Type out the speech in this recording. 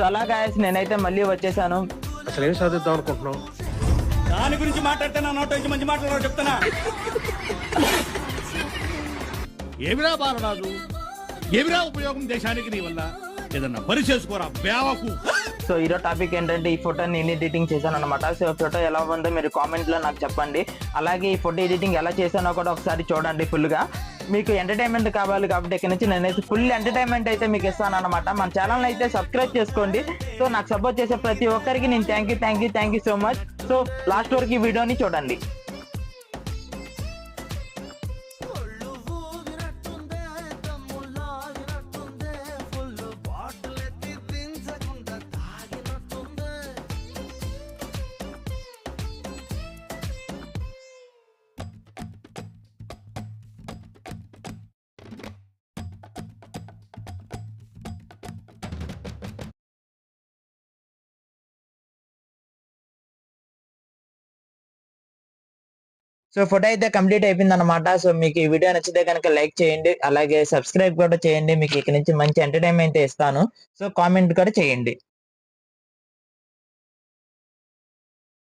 So అలా guys నేనైతే మళ్ళీ వచ్చేసాను. అసలు ఏం సాధిద్దాం అనుకుంటున్నావు? దాని గురించి మాట్లాడితే నా నోట్ నుంచి మంచి మాట్లాడారు చెప్తానా. ఏమిరా బాలరాజు, ఏమిరా ఉపయోగం దేశానికి నీ వల్ల? ఏదన్నా పని చేసుకోరా బేవకు. సో ఈరోజు టాపిక్ ఏంటంటే ఈ ఫోటో నేను ఎడిటింగ్ చేశాను అనమాట. సో ఫోటో ఎలా ఉందో మీరు కామెంట్లో నాకు చెప్పండి. అలాగే ఈ ఫోటో ఎడిటింగ్ ఎలా చేశానో కూడా ఒకసారి చూడండి ఫుల్గా. మీకు ఎంటర్టైన్మెంట్ కావాలి కాబట్టి ఇక్కడ నుంచి నేనైతే ఫుల్ ఎంటర్టైన్మెంట్ అయితే మీకు ఇస్తాను అనమాట. మన ఛానల్ అయితే సబ్స్క్రైబ్ చేసుకోండి. సో నాకు సపోర్ట్ చేసే ప్రతి ఒక్కరికి నేను thank you so much. So last వరకు ఈ వీడియోని చూడండి. సో ఫోటో అయితే కంప్లీట్ అయిపోయింది అనమాట. సో మీకు ఈ వీడియో నచ్చితే కనుక లైక్ చేయండి, అలాగే సబ్స్క్రైబ్ కూడా చేయండి. మీకు ఇక్కడ నుంచి మంచి ఎంటర్టైన్మెంట్ ఇస్తాను. సో కామెంట్ కూడా చేయండి.